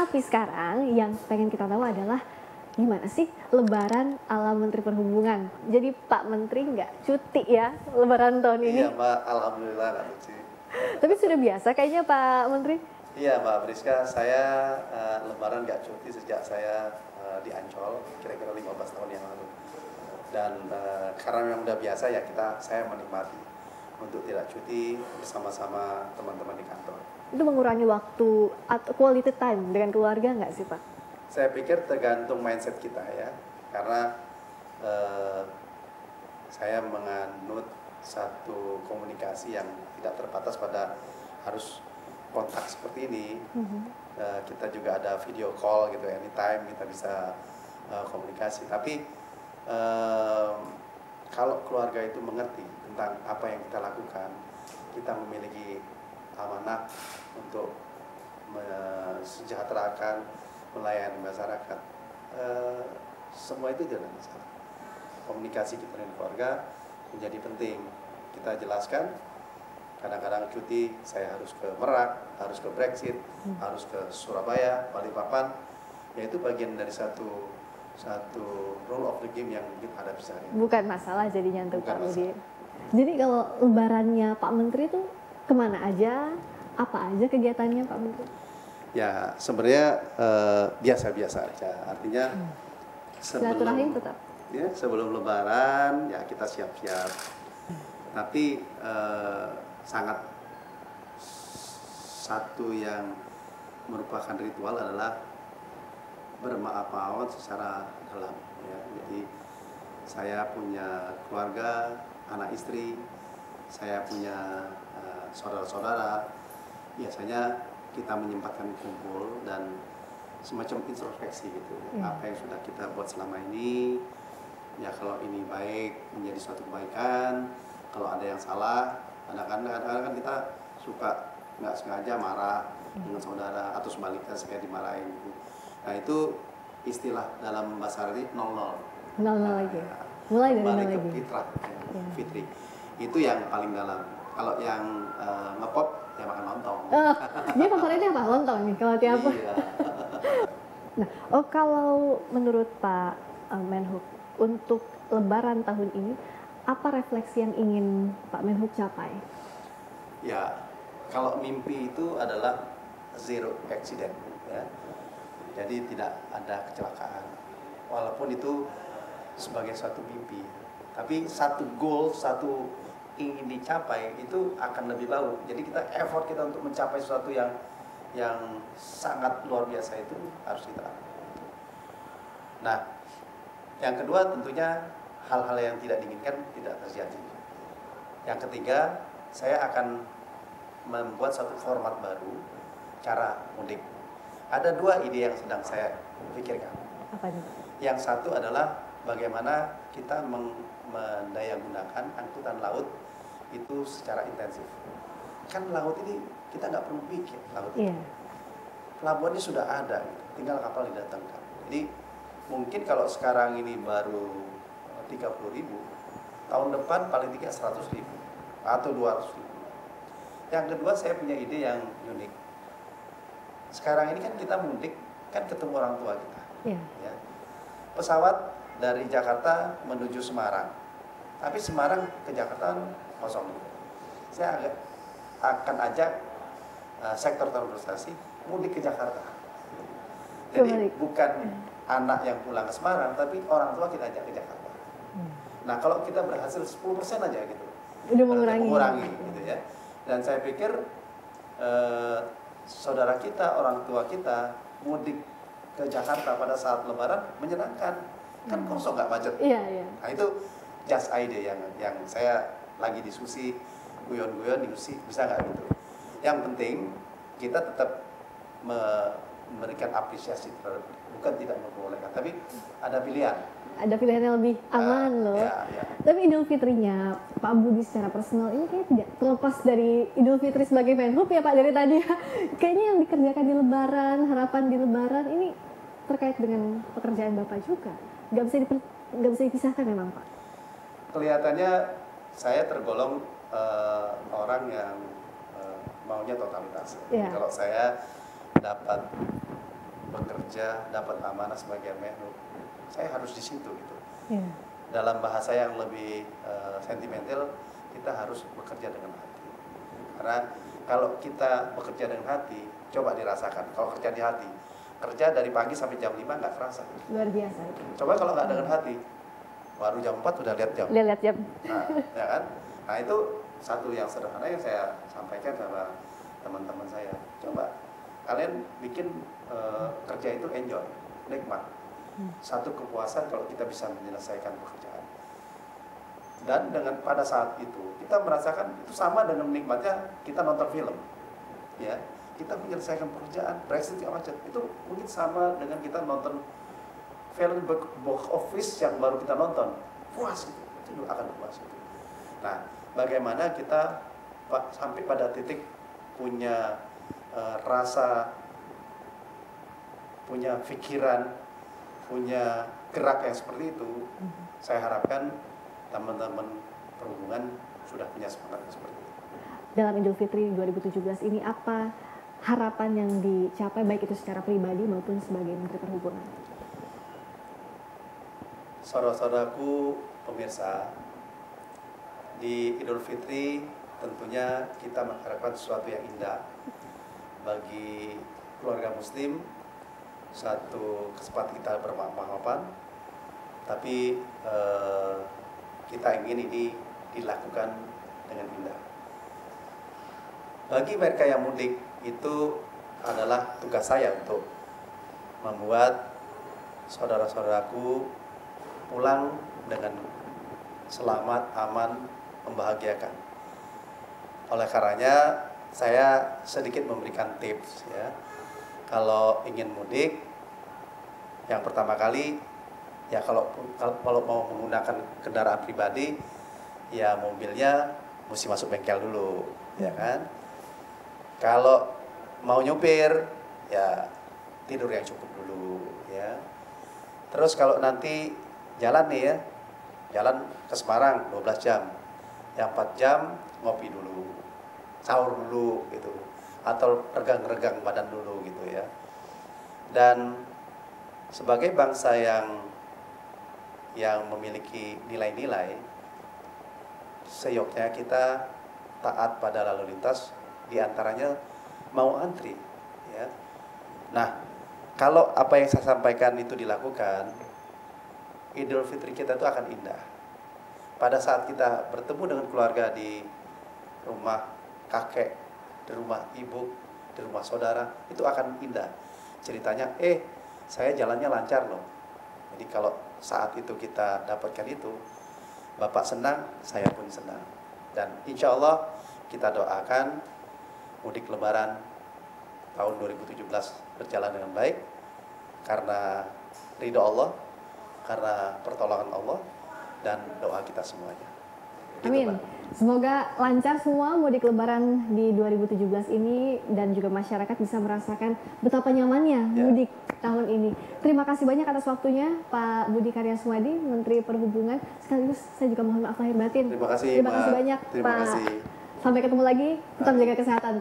Tapi sekarang yang pengen kita tahu adalah gimana sih Lebaran ala Menteri Perhubungan? Jadi Pak Menteri nggak cuti ya Lebaran tahun ini? Iya Mbak, Alhamdulillah nggak cuti. Tapi sudah biasa kayaknya Pak Menteri? Iya Mbak Priska, saya Lebaran nggak cuti sejak saya di Ancol, kira-kira 15 tahun yang lalu. Dan karena memang udah biasa ya saya menikmati untuk tidak cuti bersama-sama teman-teman di kantor. Itu mengurangi waktu atau quality time dengan keluarga nggak sih Pak? Saya pikir tergantung mindset kita ya, karena saya menganut satu komunikasi yang tidak terbatas pada harus kontak seperti ini. Kita juga ada video call gitu, anytime kita bisa komunikasi. Tapi kalau keluarga itu mengerti tentang apa yang kita lakukan, kita memiliki amanah untuk mensejahterakan, melayani masyarakat, semua itu tidak masalah. Komunikasi kita dengan keluarga menjadi penting. Kita jelaskan, kadang-kadang cuti saya harus ke Merak, harus ke Brexit, harus ke Surabaya, Balikpapan, yaitu bagian dari satu rule of the game yang kita hadapi sehari. Bukan masalah jadinya untuk Bukan Pak Budi. masalah. Jadi kalau Lebarannya Pak Menteri itu kemana aja? Apa aja kegiatannya Pak Menteri? Ya sebenarnya biasa-biasa aja. Artinya Silaturahim tetap. sebelum Lebaran ya kita siap-siap. Tapi sangat satu yang merupakan ritual adalah bermaaf-maafan secara dalam. Ya. Jadi saya punya keluarga, anak istri, saya punya saudara-saudara. Biasanya kita menyempatkan kumpul dan semacam introspeksi gitu. Apa yang sudah kita buat selama ini, ya kalau ini baik menjadi suatu kebaikan, kalau ada yang salah, kadang-kadang kan kita suka nggak sengaja marah dengan saudara atau sebaliknya saya dimarahin gitu. Nah itu istilah dalam bahasa Arab 00. 00 lagi. Mulai dari 0 kembali ke lagi. fitrah, fitri. Itu yang paling dalam. Kalau yang ngepop ya makan lontong. Dia favoritnya apa? Lontong nih kalau tiap apa? Iya. Nah, kalau menurut Pak Menhub untuk Lebaran tahun ini apa refleksi yang ingin Pak Menhub capai? Ya, kalau mimpi itu adalah zero accident ya. Jadi tidak ada kecelakaan. Walaupun itu sebagai suatu mimpi, tapi satu goal, satu ingin dicapai itu akan lebih jauh. Jadi effort kita untuk mencapai sesuatu yang sangat luar biasa itu harus kita lakukan. Nah, yang kedua tentunya hal-hal yang tidak diinginkan tidak terjadi. Yang ketiga, saya akan membuat satu format baru cara mudik. Ada dua ide yang sedang saya pikirkan. Apa itu? Yang satu adalah bagaimana kita mendayagunakan angkutan laut itu secara intensif. Kan laut ini kita nggak perlu pikir laut ini. Pelabuhannya sudah ada, tinggal kapal didatangkan. Jadi mungkin kalau sekarang ini baru 30.000, tahun depan paling tidak 100.000 atau 200.000. Yang kedua saya punya ide yang unik. Sekarang ini kan kita mudik kan ketemu orang tua kita. Ya. Pesawat dari Jakarta menuju Semarang, tapi Semarang ke Jakarta kosong. Saya akan ajak sektor transportasi mudik ke Jakarta. Jadi bukan anak yang pulang ke Semarang, tapi orang tua kita ajak ke Jakarta. Nah kalau kita berhasil 10% aja gitu, udah mengurangi gitu ya. Dan saya pikir saudara kita, orang tua kita mudik ke Jakarta pada saat Lebaran menyenangkan, kan kosong nggak macet. Nah itu just idea yang saya lagi diskusi, guyon-guyon diskusi bisa nggak gitu. Yang penting kita tetap memberikan apresiasi terhadap, bukan tidak memperbolehkan, tapi ada pilihan. Ada pilihan yang lebih aman loh. Tapi Idul Fitrinya Pak Budi secara personal ini kayaknya tidak terlepas dari Idul Fitri sebagai Menhub ya Pak dari tadi ya. Kayaknya yang dikerjakan di Lebaran, harapan di Lebaran ini terkait dengan pekerjaan Bapak juga. Nggak bisa dipisahkan memang Pak. Kelihatannya saya tergolong orang yang maunya totalitas. Kalau saya dapat bekerja, dapat amanah sebagai Menhub, saya harus di situ gitu. Yeah. Dalam bahasa yang lebih sentimental, kita harus bekerja dengan hati. Karena kalau kita bekerja dengan hati, coba dirasakan. Kalau kerja di hati, kerja dari pagi sampai jam 5 nggak kerasa. Luar biasa. Coba kalau nggak dengan hati, baru jam 4 udah lihat jam. Lihat jam. Nah, ya kan? Nah itu satu yang sederhana yang saya sampaikan sama teman-teman saya. Coba kalian bikin kerja itu enjoy, nikmat. Satu kepuasan kalau kita bisa menyelesaikan pekerjaan. Dan dengan pada saat itu kita merasakan itu sama dengan nikmatnya kita nonton film, ya. Kita menyelesaikan pekerjaan, Brexit segala macam itu mungkin sama dengan kita nonton film box office yang baru kita nonton, puas itu juga akan puas itu. Nah, bagaimana kita sampai pada titik punya rasa, punya pikiran, punya gerak yang seperti itu, saya harapkan teman-teman perhubungan sudah punya semangat seperti itu. Dalam Idul Fitri 2017 ini apa harapan yang dicapai baik itu secara pribadi maupun sebagai Menteri Perhubungan? Saudara-saudaraku pemirsa, di Idul Fitri tentunya kita mengharapkan sesuatu yang indah bagi keluarga Muslim, satu kesempatan kita bermaaf-maafan, tapi kita ingin ini dilakukan dengan indah. Bagi mereka yang mudik, itu adalah tugas saya untuk membuat saudara-saudaraku pulang dengan selamat, aman, membahagiakan. Oleh karenanya, saya sedikit memberikan tips ya. Kalau ingin mudik, yang pertama kali ya kalau mau menggunakan kendaraan pribadi, ya mobilnya mesti masuk bengkel dulu, ya kan? Kalau mau nyupir, ya tidur yang cukup dulu, ya. Terus kalau nanti jalan nih ya, jalan ke Semarang 12 jam, yang 4 jam ngopi dulu, sahur dulu gitu, atau regang-regang badan dulu gitu ya. Dan sebagai bangsa yang memiliki nilai-nilai, seyoknya kita taat pada lalu lintas, diantaranya mau antri ya. Nah, kalau apa yang saya sampaikan itu dilakukan, Idul Fitri kita itu akan indah. Pada saat kita bertemu dengan keluarga di rumah kakek, di rumah ibu, di rumah saudara, itu akan indah. Ceritanya, saya jalannya lancar loh. Jadi kalau saat itu kita dapatkan itu, Bapak senang, saya pun senang. Dan insya Allah kita doakan mudik lebaran tahun 2017 berjalan dengan baik, karena ridho Allah, karena pertolongan Allah, dan doa kita semuanya. Amin. Semoga lancar semua mudik lebaran di 2017 ini, dan juga masyarakat bisa merasakan betapa nyamannya mudik tahun ini. Terima kasih banyak atas waktunya Pak Budi Karya Sumadi, Menteri Perhubungan. Sekaligus saya juga mohon maaf lahir batin. Terima kasih banyak Terima Pak. kasih. Sampai ketemu lagi, tetap jaga kesehatan.